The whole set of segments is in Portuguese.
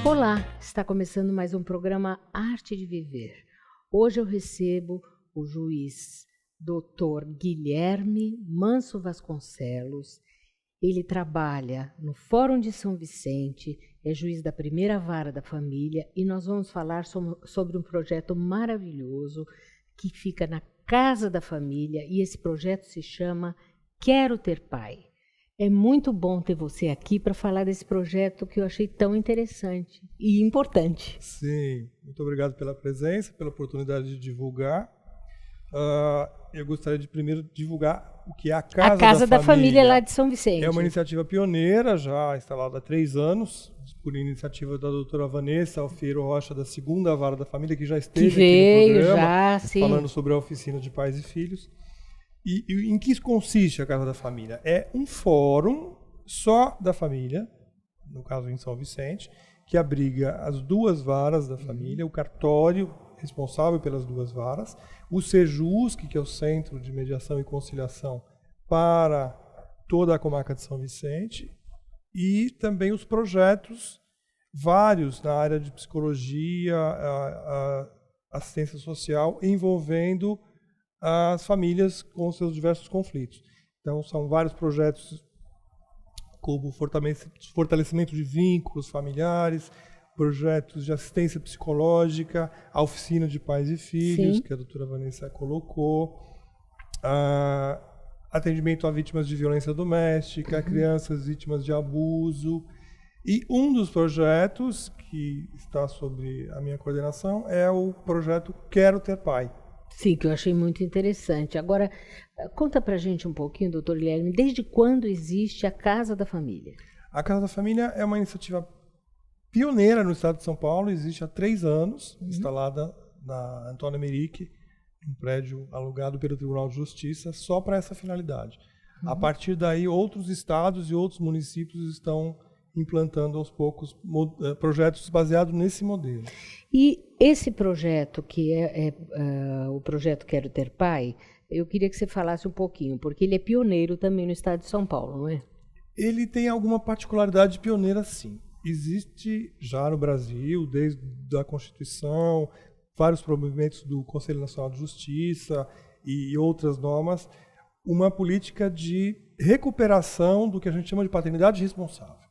Olá, está começando mais um programa Arte de Viver. Hoje eu recebo o juiz Dr. Guilherme Manso Vasconcelos. Ele trabalha no Fórum de São Vicente, é juiz da primeira vara da família e nós vamos falar sobre um projeto maravilhoso que fica na Casa da Família e esse projeto se chama Quero Ter Pai. É muito bom ter você aqui para falar desse projeto que eu achei tão interessante e importante. Sim, muito obrigado pela presença, pela oportunidade de divulgar. Eu gostaria de primeiro divulgar o que é a Casa da Família lá de São Vicente. É uma iniciativa pioneira, já instalada há 3 anos, por iniciativa da doutora Vanessa Alfiero Rocha, da segunda vara da família, que já esteve aqui no programa, falando sobre a oficina de pais e filhos. E em que consiste a Casa da Família? É um fórum só da família, no caso em São Vicente, que abriga as 2 varas da família, o cartório responsável pelas 2 varas, o SEJUSC, que é o Centro de Mediação e Conciliação para toda a comarca de São Vicente, e também os projetos vários na área de psicologia, assistência social, envolvendo as famílias com seus diversos conflitos. Então, são vários projetos como fortalecimento de vínculos familiares, projetos de assistência psicológica, a oficina de pais e filhos, que a doutora Vanessa colocou, atendimento a vítimas de violência doméstica, crianças vítimas de abuso. E um dos projetos que está sob a minha coordenação é o projeto Quero Ter Pai. Sim, que eu achei muito interessante. Agora, conta pra gente um pouquinho, doutor Guilherme, desde quando existe a Casa da Família? A Casa da Família é uma iniciativa pioneira no estado de São Paulo, existe há 3 anos, instalada na Antônio Merique, um prédio alugado pelo Tribunal de Justiça, só para essa finalidade. A partir daí, outros estados e outros municípios estão implantando aos poucos projetos baseados nesse modelo. E esse projeto, que é o projeto Quero Ter Pai, eu queria que você falasse um pouquinho, porque ele é pioneiro também no estado de São Paulo, não é? Ele tem alguma particularidade pioneira, sim. Existe já no Brasil, desde a Constituição, vários promovimentos do Conselho Nacional de Justiça e outras normas, uma política de recuperação do que a gente chama de paternidade responsável.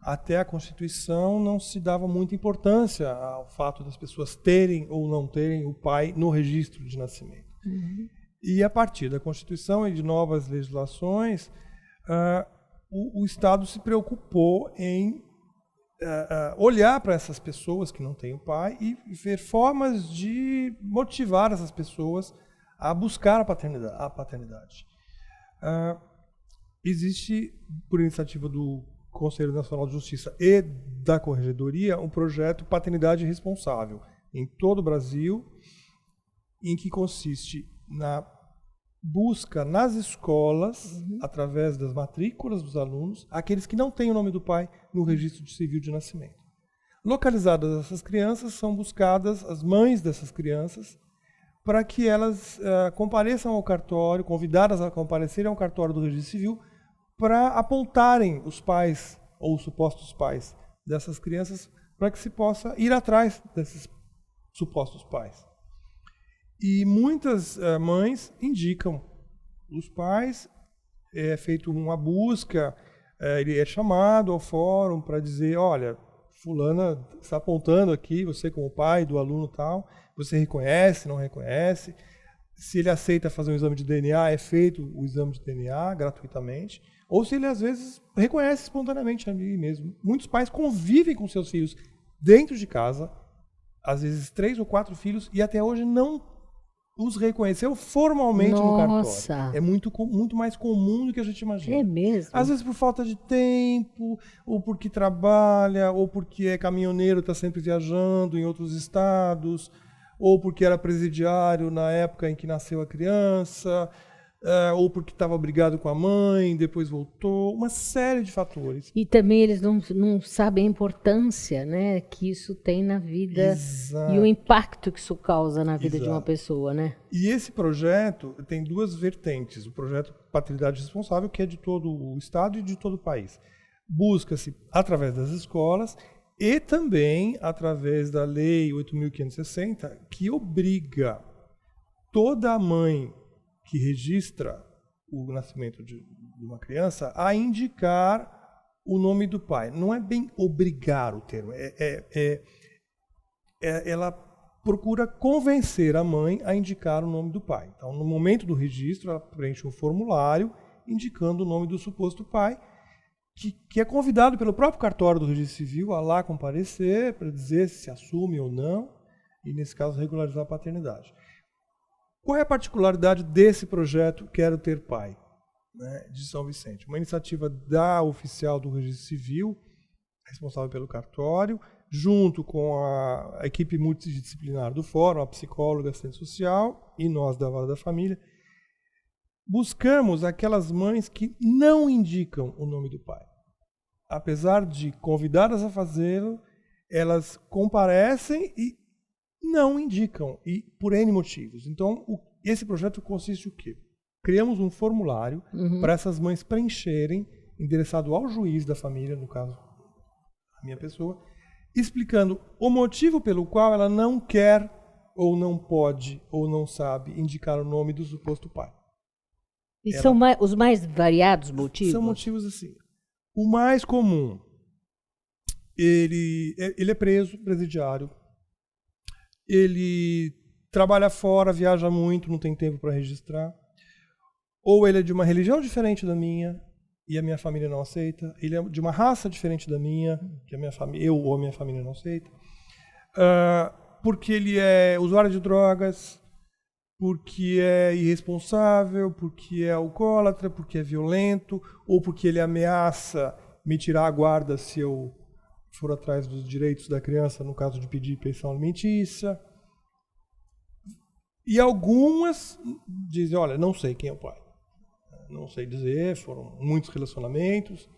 Até a Constituição não se dava muita importância ao fato das pessoas terem ou não terem o pai no registro de nascimento. E a partir da Constituição e de novas legislações, o Estado se preocupou em olhar para essas pessoas que não têm o pai e ver formas de motivar essas pessoas a buscar a paternidade. Existe, por iniciativa do Conselho Nacional de Justiça e da Corregedoria, um projeto Paternidade Responsável em todo o Brasil, em que consiste na busca nas escolas, através das matrículas dos alunos, aqueles que não têm o nome do pai no registro civil de nascimento. Localizadas essas crianças, são buscadas as mães dessas crianças para que elas compareçam ao cartório, convidadas a comparecerem ao cartório do registro civil, para apontarem os pais ou os supostos pais dessas crianças para que se possa ir atrás desses supostos pais. E muitas mães indicam os pais, é feita uma busca, ele é chamado ao fórum para dizer, olha, fulana está apontando aqui, você como pai do aluno tal, você reconhece, não reconhece? Se ele aceita fazer um exame de DNA, é feito o exame de DNA gratuitamente. Ou se ele, às vezes, reconhece espontaneamente ali mesmo. Muitos pais convivem com seus filhos dentro de casa, às vezes 3 ou 4 filhos, e até hoje não os reconheceu formalmente no cartório. É muito mais comum do que a gente imagina. É mesmo? Às vezes por falta de tempo, ou porque trabalha, ou porque é caminhoneiro, está sempre viajando em outros estados, ou porque era presidiário na época em que nasceu a criança, ou porque estava brigado com a mãe, depois voltou, uma série de fatores. E também eles não sabem a importância, né, que isso tem na vida. Exato. E o impacto que isso causa na vida de uma Exato. pessoa, né? E esse projeto tem duas vertentes. O projeto Paternidade Responsável, que é de todo o Estado e de todo o país. Busca-se através das escolas e também através da Lei 8.560, que obriga toda mãe que registra o nascimento de uma criança a indicar o nome do pai. Não é bem obrigar o termo, ela procura convencer a mãe a indicar o nome do pai. Então, no momento do registro, ela preenche um formulário indicando o nome do suposto pai, que é convidado pelo próprio cartório do Registro Civil a lá comparecer para dizer se assume ou não, e nesse caso regularizar a paternidade. Qual é a particularidade desse projeto Quero Ter Pai, né, de São Vicente? Uma iniciativa da oficial do Registro Civil, responsável pelo cartório, junto com a equipe multidisciplinar do Fórum, a psicóloga, assistente social e nós da Vara da Família, buscamos aquelas mães que não indicam o nome do pai. Apesar de convidadas a fazê-lo, elas comparecem e não indicam, e por N motivos. Então, esse projeto consiste em o quê? Criamos um formulário para essas mães preencherem, endereçado ao juiz da família, no caso, a minha pessoa, explicando o motivo pelo qual ela não quer, ou não pode, ou não sabe indicar o nome do suposto pai. E são os mais variados motivos? São motivos assim. O mais comum, ele é preso, presidiário, ele trabalha fora, viaja muito, não tem tempo para registrar, ou ele é de uma religião diferente da minha e a minha família não aceita, ele é de uma raça diferente da minha, que eu ou a minha família não aceita, porque ele é usuário de drogas, porque é irresponsável, porque é alcoólatra, porque é violento, ou porque ele ameaça me tirar a guarda se eu for atrás dos direitos da criança, no caso de pedir pensão alimentícia. E algumas dizem, olha, não sei quem é o pai. Não sei dizer, foram muitos relacionamentos,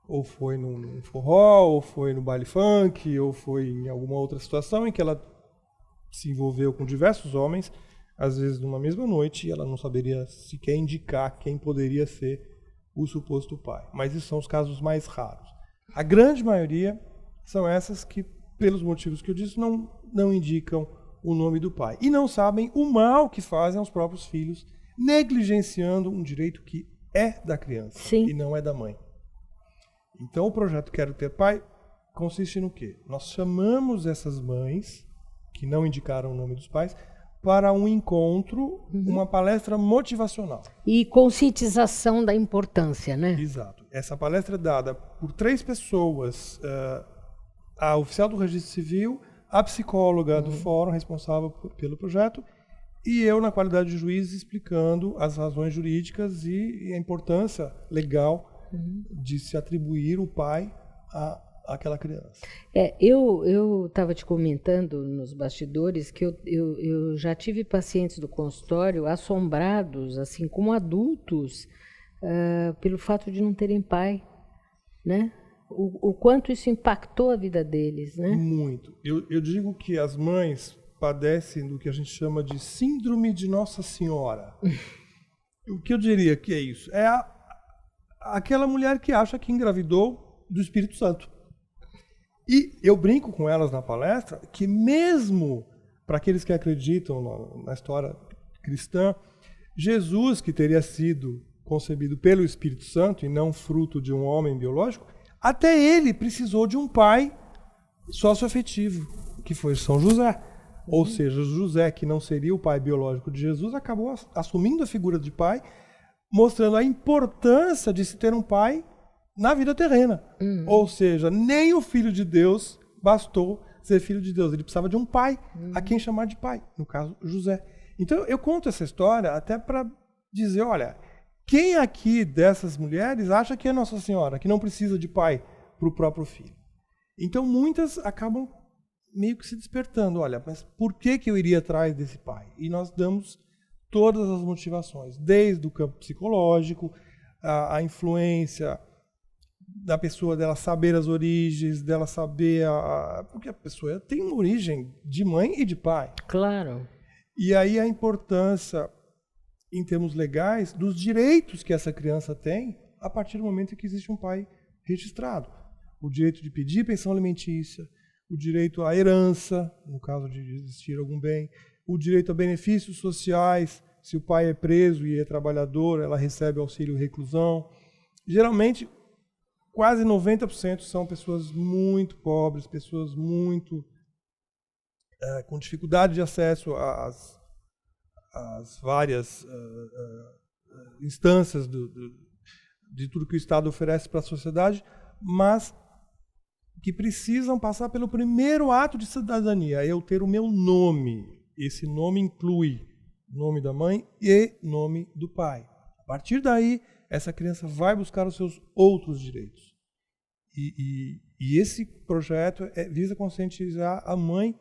ou foi num forró, ou foi no baile funk, ou foi em alguma outra situação em que ela se envolveu com diversos homens, às vezes numa mesma noite, e ela não saberia sequer indicar quem poderia ser o suposto pai. Mas esses são os casos mais raros. A grande maioria são essas que, pelos motivos que eu disse, não indicam o nome do pai. E não sabem o mal que fazem aos próprios filhos, negligenciando um direito que é da criança. Sim. E não é da mãe. Então, o projeto Quero Ter Pai consiste no quê? Nós chamamos essas mães, que não indicaram o nome dos pais, para um encontro, uma palestra motivacional. E conscientização da importância, né? Exato. Essa palestra é dada por 3 pessoas, a oficial do Registro Civil, a psicóloga do Fórum, responsável pelo projeto, e eu, na qualidade de juiz, explicando as razões jurídicas e a importância legal de se atribuir o pai àquela criança. Eu estava te comentando nos bastidores que eu já tive pacientes do consultório assombrados, assim, como adultos, pelo fato de não terem pai, né? O quanto isso impactou a vida deles, né? Muito. Eu digo que as mães padecem do que a gente chama de síndrome de Nossa Senhora. O que eu diria que é isso? É aquela mulher que acha que engravidou do Espírito Santo. E eu brinco com elas na palestra que mesmo para aqueles que acreditam na história cristã, Jesus, que teria sido concebido pelo Espírito Santo e não fruto de um homem biológico, até ele precisou de um pai socioafetivo, que foi São José. Ou seja, José, que não seria o pai biológico de Jesus, acabou assumindo a figura de pai, mostrando a importância de se ter um pai na vida terrena. Ou seja, nem o Filho de Deus bastou ser filho de Deus. Ele precisava de um pai a quem chamar de pai, no caso, José. Então, eu conto essa história até para dizer, olha, quem aqui dessas mulheres acha que é Nossa Senhora, que não precisa de pai para o próprio filho? Então, muitas acabam meio que se despertando. Olha, mas por que eu iria atrás desse pai? E nós damos todas as motivações, desde o campo psicológico, a influência da pessoa, dela saber as origens, dela saber... porque a pessoa tem uma origem de mãe e de pai. Claro. E aí a importância, em termos legais, dos direitos que essa criança tem a partir do momento em que existe um pai registrado. O direito de pedir pensão alimentícia, o direito à herança, no caso de existir algum bem, o direito a benefícios sociais, se o pai é preso e é trabalhador, ela recebe auxílio reclusão. Geralmente, quase 90% são pessoas muito pobres, pessoas muito com dificuldade de acesso às várias instâncias de tudo que o Estado oferece para a sociedade, mas que precisam passar pelo primeiro ato de cidadania, eu ter o meu nome. Esse nome inclui nome da mãe e nome do pai. A partir daí, essa criança vai buscar os seus outros direitos. E esse projeto visa conscientizar a mãe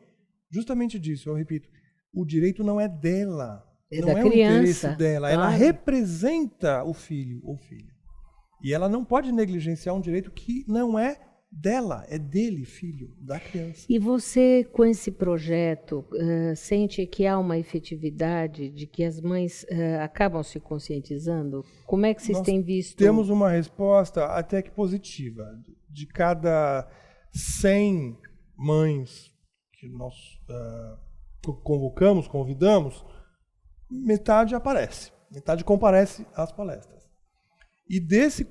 justamente disso. Eu repito, o direito não é dela, não da é o criança, interesse dela, claro. Ela representa o filho ou filha. E ela não pode negligenciar um direito que não é dela, é dele, filho, da criança. E você, com esse projeto, sente que há uma efetividade de que as mães acabam se conscientizando? Como é que vocês têm visto? Temos uma resposta até que positiva. De cada 100 mães que nós convidamos, metade aparece, metade comparece às palestras. E desse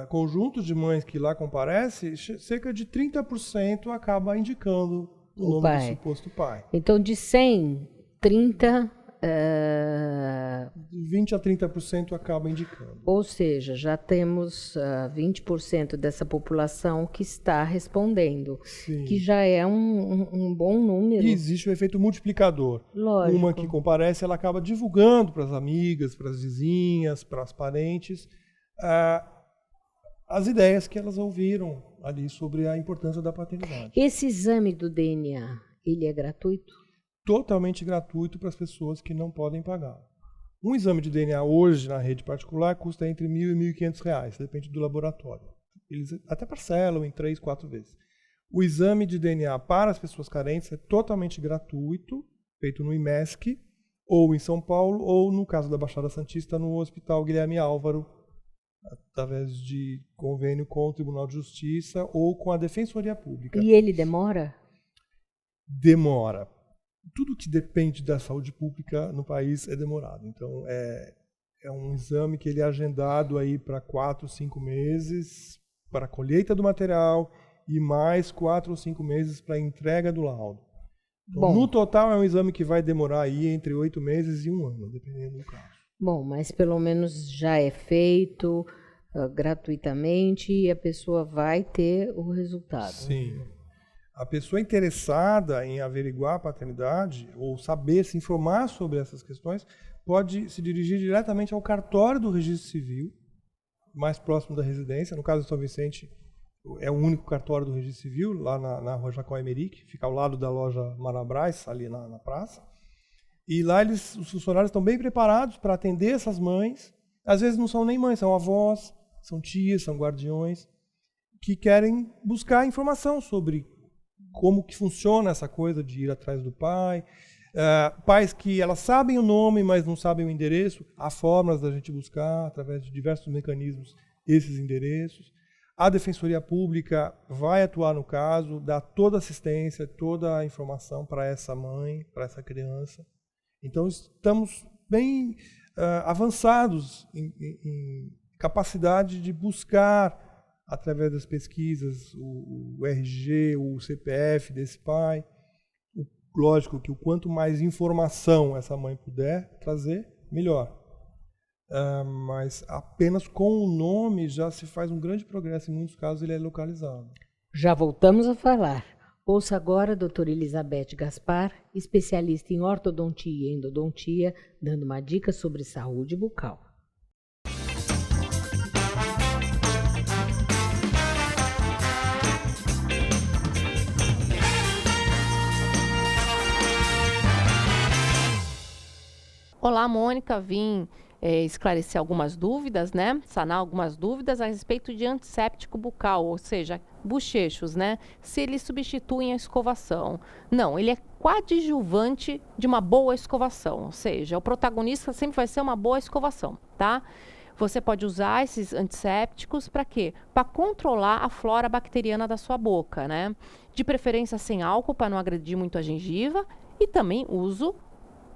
conjunto de mães que lá comparece, cerca de 30% acaba indicando o nome pai. do suposto pai. Então, de 100, 30... De 20% a 30% acaba indicando. Ou seja, já temos 20% dessa população que está respondendo, Sim. Que já é um bom número. E existe o efeito multiplicador. Lógico. Uma que comparece, ela acaba divulgando para as amigas, para as vizinhas, para as parentes, as ideias que elas ouviram ali sobre a importância da paternidade. Esse exame do DNA, ele é gratuito? Totalmente gratuito para as pessoas que não podem pagar. Um exame de DNA hoje na rede particular custa entre R$1.000 e R$1.500, depende do laboratório. Eles até parcelam em 3, 4 vezes. O exame de DNA para as pessoas carentes é totalmente gratuito, feito no IMESC, ou em São Paulo, ou no caso da Baixada Santista, no Hospital Guilherme Álvaro, através de convênio com o Tribunal de Justiça ou com a Defensoria Pública. E ele demora? Demora. Tudo que depende da saúde pública no país é demorado. Então, é um exame que ele é agendado aí para 4, 5 meses para a colheita do material e mais 4 ou 5 meses para a entrega do laudo. Então, no total, é um exame que vai demorar aí entre 8 meses e 1 ano, dependendo do caso. Bom, mas pelo menos já é feito gratuitamente e a pessoa vai ter o resultado. Sim. A pessoa interessada em averiguar a paternidade ou saber, se informar sobre essas questões, pode se dirigir diretamente ao cartório do Registro Civil, mais próximo da residência. No caso de São Vicente, é o único cartório do Registro Civil, lá na Rua Jacó Emerick, fica ao lado da loja Marabras, ali na praça. E lá os funcionários estão bem preparados para atender essas mães. Às vezes não são nem mães, são avós, são tias, são guardiões, que querem buscar informação sobre como que funciona essa coisa de ir atrás do pai. Pais que elas sabem o nome, mas não sabem o endereço. Há formas da gente buscar, através de diversos mecanismos, esses endereços. A Defensoria Pública vai atuar no caso, dar toda a assistência, toda a informação para essa mãe, para essa criança. Então, estamos bem avançados em capacidade de buscar, através das pesquisas, o RG, o CPF desse pai. Lógico que o quanto mais informação essa mãe puder trazer, melhor. Mas apenas com o nome já se faz um grande progresso. Em muitos casos ele é localizado. Já voltamos a falar. Ouça agora a doutora Elizabeth Gaspar, especialista em ortodontia e endodontia, dando uma dica sobre saúde bucal. Olá, Mônica, vim esclarecer algumas dúvidas, né? Sanar algumas dúvidas a respeito de antisséptico bucal, ou seja, bochechos, né? Se eles substituem a escovação. Não, ele é coadjuvante de uma boa escovação, ou seja, o protagonista sempre vai ser uma boa escovação, tá? Você pode usar esses antissépticos para quê? Para controlar a flora bacteriana da sua boca, né? De preferência sem álcool para não agredir muito a gengiva e também uso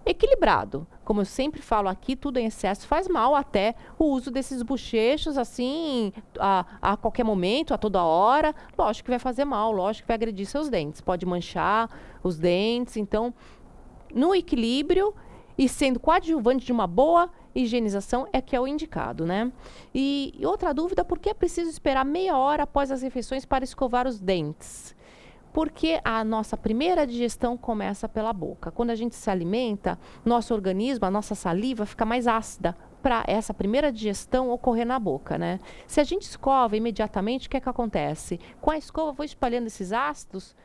equilibrado. Como eu sempre falo aqui, tudo em excesso faz mal, até o uso desses bochechos assim, a qualquer momento, a toda hora, lógico que vai fazer mal, lógico que vai agredir seus dentes, pode manchar os dentes, então, no equilíbrio e sendo coadjuvante de uma boa higienização é que é o indicado, né? E outra dúvida, por que é preciso esperar meia hora após as refeições para escovar os dentes? Porque a nossa primeira digestão começa pela boca. Quando a gente se alimenta, nosso organismo, a nossa saliva fica mais ácida para essa primeira digestão ocorrer na boca, né? Se a gente escova imediatamente, o que é que acontece? Com a escova, eu vou espalhando esses ácidos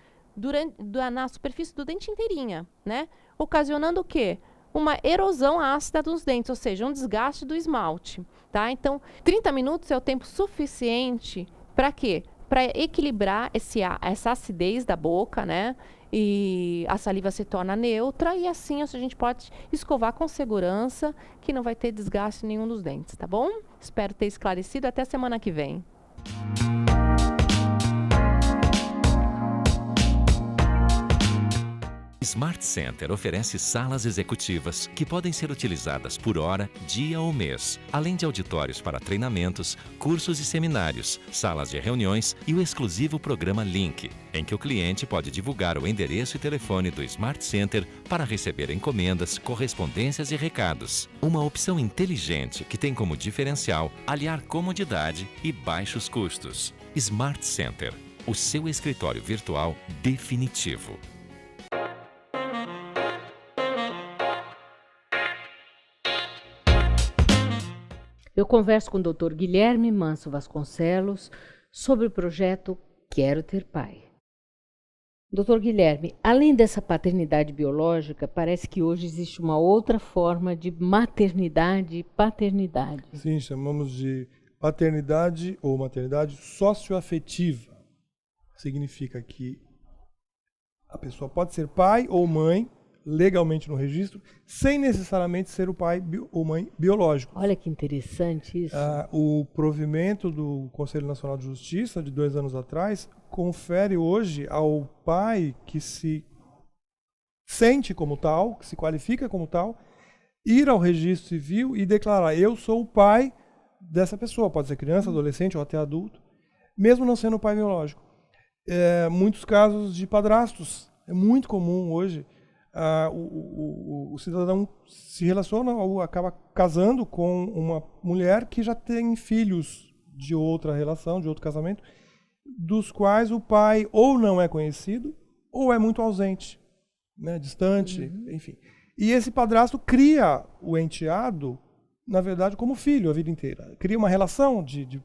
na superfície do dente inteirinha, né? Ocasionando o quê? Uma erosão ácida dos dentes, ou seja, um desgaste do esmalte, tá? Então, 30 minutos é o tempo suficiente para quê? Para equilibrar essa acidez da boca, né? E a saliva se torna neutra e assim a gente pode escovar com segurança que não vai ter desgaste nenhum dos dentes, tá bom? Espero ter esclarecido. Até semana que vem. Smart Center oferece salas executivas que podem ser utilizadas por hora, dia ou mês, além de auditórios para treinamentos, cursos e seminários, salas de reuniões e o exclusivo programa Link, em que o cliente pode divulgar o endereço e telefone do Smart Center para receber encomendas, correspondências e recados. Uma opção inteligente que tem como diferencial aliar comodidade e baixos custos. Smart Center, o seu escritório virtual definitivo. Eu converso com o Dr. Guilherme Manso Vasconcelos sobre o projeto Quero Ter Pai. Dr. Guilherme, além dessa paternidade biológica, parece que hoje existe uma outra forma de maternidade e paternidade. Sim, chamamos de paternidade ou maternidade socioafetiva. Significa que a pessoa pode ser pai ou mãe legalmente no registro, sem necessariamente ser o pai ou mãe biológico. Olha que interessante isso. O provimento do Conselho Nacional de Justiça, de 2 anos atrás, confere hoje ao pai que se sente como tal, que se qualifica como tal, ir ao registro civil e declarar: eu sou o pai dessa pessoa, pode ser criança, adolescente ou até adulto, mesmo não sendo o pai biológico. Muitos casos de padrastos, é muito comum hoje. O cidadão se relaciona ou acaba casando com uma mulher que já tem filhos de outra relação, de outro casamento, dos quais o pai ou não é conhecido ou é muito ausente, né, distante, enfim. E esse padrasto cria o enteado, na verdade, como filho a vida inteira. Cria uma relação de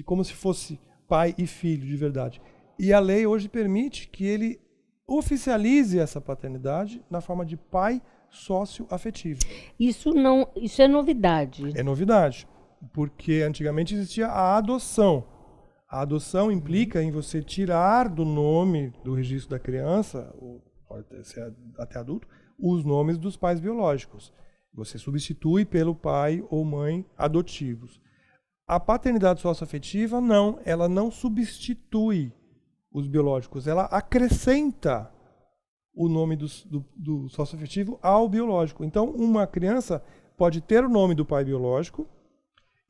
como se fosse pai e filho de verdade. E a lei hoje permite que ele oficialize essa paternidade na forma de pai socioafetivo. Isso é novidade. É novidade, porque antigamente existia a adoção. A adoção implica em você tirar do nome do registro da criança, ou pode ser até adulto, os nomes dos pais biológicos. Você substitui pelo pai ou mãe adotivos. A paternidade socioafetiva, não, ela não substitui os biológicos, ela acrescenta o nome do socioafetivo ao biológico. Então, uma criança pode ter o nome do pai biológico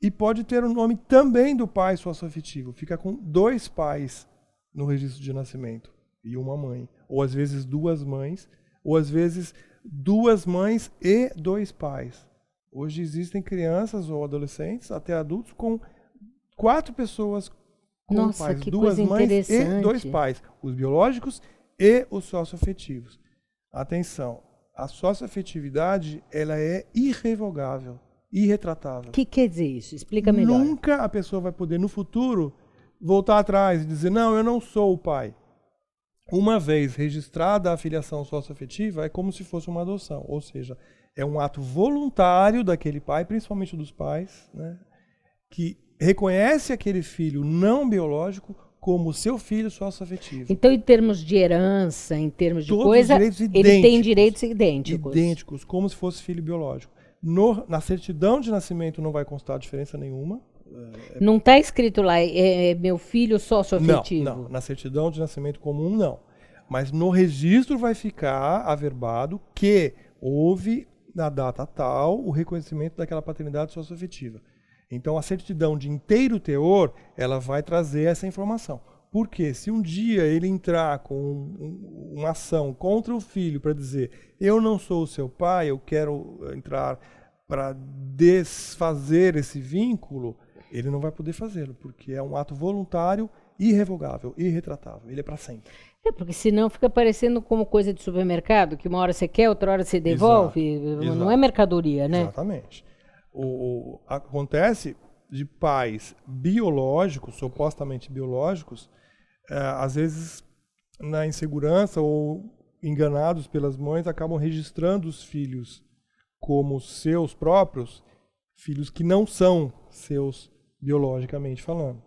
e pode ter o nome também do pai socioafetivo. Fica com 2 pais no registro de nascimento e uma mãe. Ou às vezes 2 mães, ou às vezes 2 mães e 2 pais. Hoje existem crianças ou adolescentes, até adultos, com 4 pessoas com Nossa, pais, que 2 coisa mães interessante. e 2 pais, os biológicos e os socioafetivos. Atenção, a socioafetividade, ela é irrevogável, irretratável. O que quer dizer isso? Explica melhor. Nunca a pessoa vai poder, no futuro, voltar atrás e dizer: não, eu não sou o pai. Uma vez registrada a filiação socioafetiva, é como se fosse uma adoção, ou seja, é um ato voluntário daquele pai, principalmente dos pais, né, que reconhece aquele filho não biológico como seu filho socioafetivo. Então, em termos de herança, em termos de Todos coisa, os direitos ele tem direitos idênticos. Idênticos, como se fosse filho biológico. Na certidão de nascimento não vai constar diferença nenhuma. Não está escrito lá, é meu filho socioafetivo? Não, na certidão de nascimento comum não. Mas no registro vai ficar averbado que houve, na data tal, o reconhecimento daquela paternidade socioafetiva. Então, a certidão de inteiro teor, ela vai trazer essa informação. Porque se um dia ele entrar com uma ação contra o filho para dizer eu não sou o seu pai, eu quero entrar para desfazer esse vínculo, ele não vai poder fazê-lo, porque é um ato voluntário, irrevogável, irretratável. Ele é para sempre. Porque senão fica parecendo como coisa de supermercado, que uma hora você quer, outra hora você devolve. Exato. Não é mercadoria, né? Exatamente. Acontece de pais biológicos, supostamente biológicos, às vezes na insegurança ou enganados pelas mães, acabam registrando os filhos como seus próprios, filhos que não são seus biologicamente falando.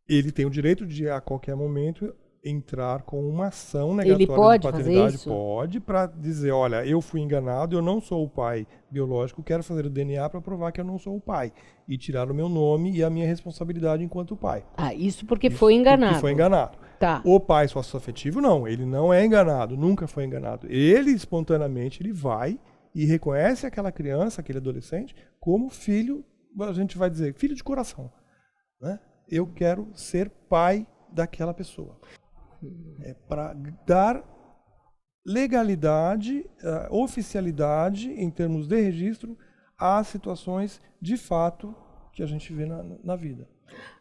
Ele tem o direito de, a qualquer momento, entrar com uma ação negatória de paternidade. Pode, para dizer, olha, eu fui enganado, eu não sou o pai biológico, quero fazer o DNA para provar que eu não sou o pai. E tirar o meu nome e a minha responsabilidade enquanto pai. Isso porque foi enganado. Porque foi enganado. Tá. O pai socioafetivo, não. Ele não é enganado, nunca foi enganado. Ele, espontaneamente, ele vai e reconhece aquela criança, aquele adolescente, como filho, a gente vai dizer, filho de coração. Né? Eu quero ser pai daquela pessoa. É para dar legalidade, oficialidade em termos de registro às situações de fato que a gente vê na vida.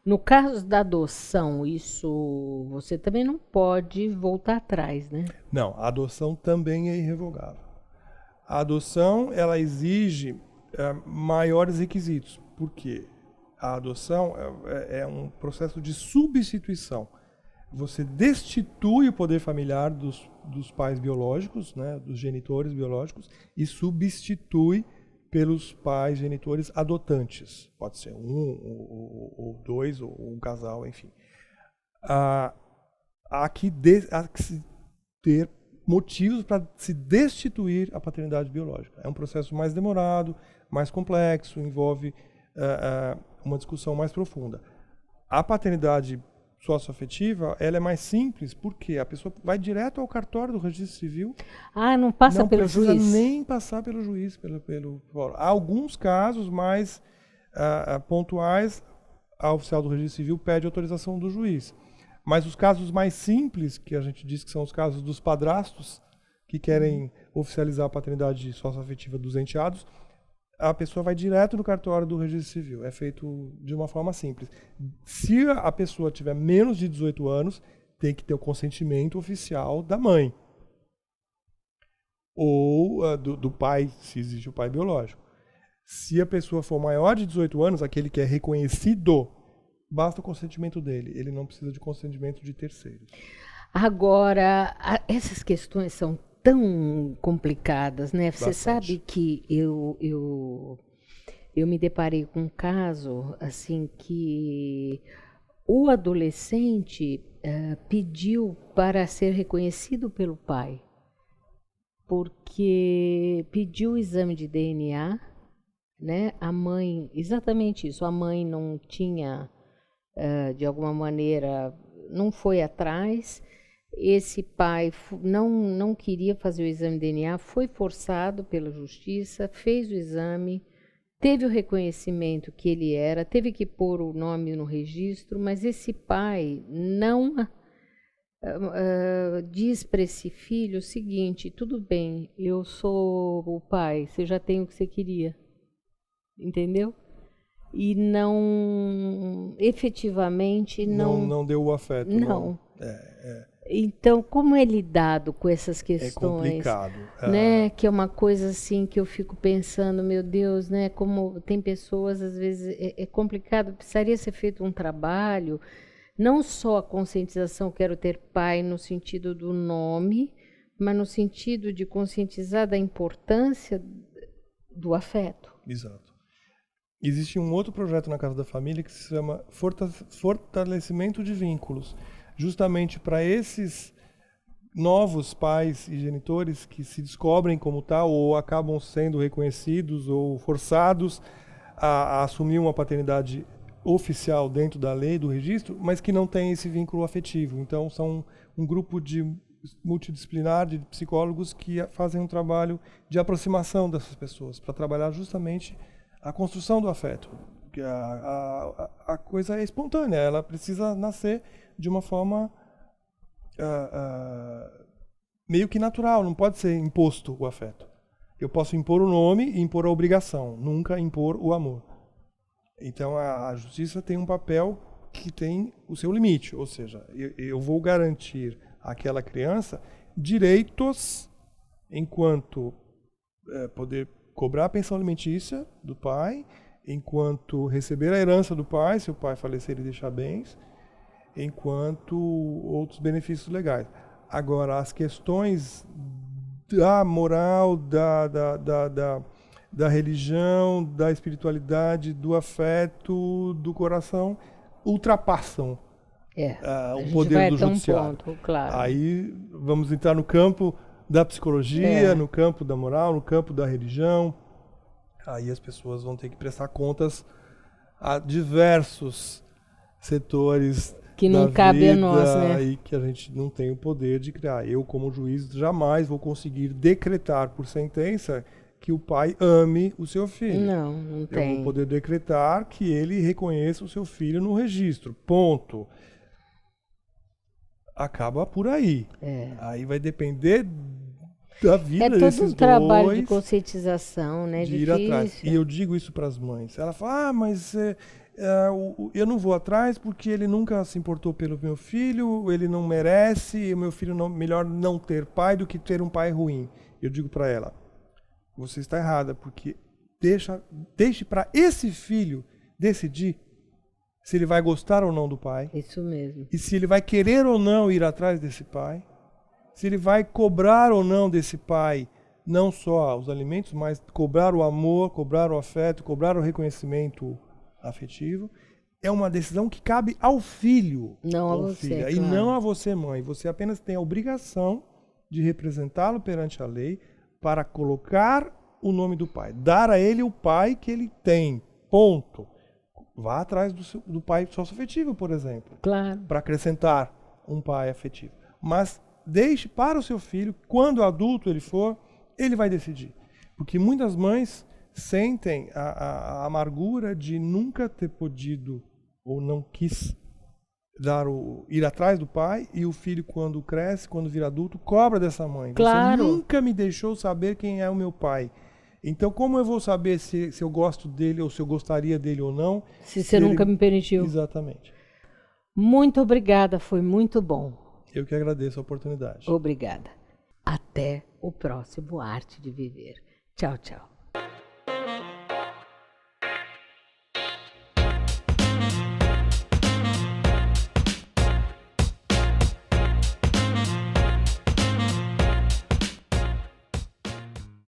No caso da adoção, isso você também não pode voltar atrás, né? Não, a adoção também é irrevogável. A adoção, ela exige maiores requisitos. Por quê? A adoção é um processo de substituição. Você destitui o poder familiar dos pais biológicos, né, dos genitores biológicos, e substitui pelos pais genitores adotantes. Pode ser ou dois, ou um casal, enfim. Há que ter motivos para se destituir a paternidade biológica. É um processo mais demorado, mais complexo, envolve uma discussão mais profunda. A paternidade socioafetiva, ela é mais simples, porque a pessoa vai direto ao cartório do registro civil. Não passa pelo juiz? Não precisa nem passar pelo juiz. Há alguns casos mais pontuais, a oficial do registro civil pede autorização do juiz. Mas os casos mais simples, que a gente diz que são os casos dos padrastos, que querem oficializar a paternidade socioafetiva dos enteados, a pessoa vai direto no cartório do registro civil. É feito de uma forma simples. Se a pessoa tiver menos de 18 anos, tem que ter o consentimento oficial da mãe. Ou do pai, se existe o pai biológico. Se a pessoa for maior de 18 anos, aquele que é reconhecido, basta o consentimento dele. Ele não precisa de consentimento de terceiros. Agora, essas questões são tão complicadas, né? Você sabe que eu me deparei com um caso assim que o adolescente pediu para ser reconhecido pelo pai, porque pediu o exame de DNA, né? A mãe, exatamente isso, a mãe não tinha, de alguma maneira, não foi atrás. Esse pai não queria fazer o exame de DNA, foi forçado pela justiça, fez o exame, teve o reconhecimento que ele era, teve que pôr o nome no registro, mas esse pai não diz para esse filho o seguinte: tudo bem, eu sou o pai, você já tem o que você queria, entendeu? E não, efetivamente, não deu o afeto. Não. Então, como é lidado com essas questões? É complicado. Né? Que é uma coisa assim que eu fico pensando, meu Deus, né? Como tem pessoas, às vezes, é complicado, precisaria ser feito um trabalho não só a conscientização quero ter pai no sentido do nome, mas no sentido de conscientizar da importância do afeto. Exato. Existe um outro projeto na Casa da Família que se chama Fortalecimento de Vínculos, justamente para esses novos pais e genitores que se descobrem como tal ou acabam sendo reconhecidos ou forçados a assumir uma paternidade oficial dentro da lei, do registro, mas que não tem esse vínculo afetivo. Então, são um grupo multidisciplinar de psicólogos que fazem um trabalho de aproximação dessas pessoas, para trabalhar justamente a construção do afeto. Porque a coisa é espontânea, ela precisa nascer de uma forma meio que natural, não pode ser imposto o afeto. Eu posso impor o nome e impor a obrigação, nunca impor o amor. Então a justiça tem um papel que tem o seu limite, ou seja, eu vou garantir àquela criança direitos enquanto poder cobrar a pensão alimentícia do pai, enquanto receber a herança do pai, se o pai falecer e deixar bens, enquanto outros benefícios legais. Agora, as questões da moral, da religião, da espiritualidade, do afeto, do coração, ultrapassam o poder do judiciário. Ponto, claro. Aí vamos entrar no campo da psicologia, no campo da moral, no campo da religião. Aí as pessoas vão ter que prestar contas a diversos setores que não cabe a nós, né? E que a gente não tem o poder de criar. Eu, como juiz, jamais vou conseguir decretar por sentença que o pai ame o seu filho. Não tem. Eu vou poder decretar que ele reconheça o seu filho no registro. Ponto. Acaba por aí. Aí vai depender da vida desses dois. É todo um trabalho de conscientização, né? De ir atrás. E eu digo isso para as mães. Ela fala, mas eu não vou atrás porque ele nunca se importou pelo meu filho, ele não merece, o meu filho melhor não ter pai do que ter um pai ruim. Eu digo para ela, você está errada, porque deixe para esse filho decidir se ele vai gostar ou não do pai. Isso mesmo. E se ele vai querer ou não ir atrás desse pai. Se ele vai cobrar ou não desse pai, não só os alimentos, mas cobrar o amor, cobrar o afeto, cobrar o reconhecimento afetivo. É uma decisão que cabe ao filho. Não a você, filha, claro. E não a você, mãe. Você apenas tem a obrigação de representá-lo perante a lei para colocar o nome do pai. Dar a ele o pai que ele tem. Ponto. Vá atrás do pai sócio-afetivo, por exemplo. Claro. Para acrescentar um pai afetivo. Mas deixe para o seu filho, quando adulto ele for, ele vai decidir. Porque muitas mães sentem a amargura de nunca ter podido ou não quis ir atrás do pai, e o filho, quando cresce, quando vira adulto, cobra dessa mãe. Claro. Você nunca me deixou saber quem é o meu pai. Então, como eu vou saber se eu gosto dele ou se eu gostaria dele ou não? Se você nunca me permitiu. Exatamente. Muito obrigada, foi muito bom. Eu que agradeço a oportunidade. Obrigada. Até o próximo Arte de Viver. Tchau, tchau.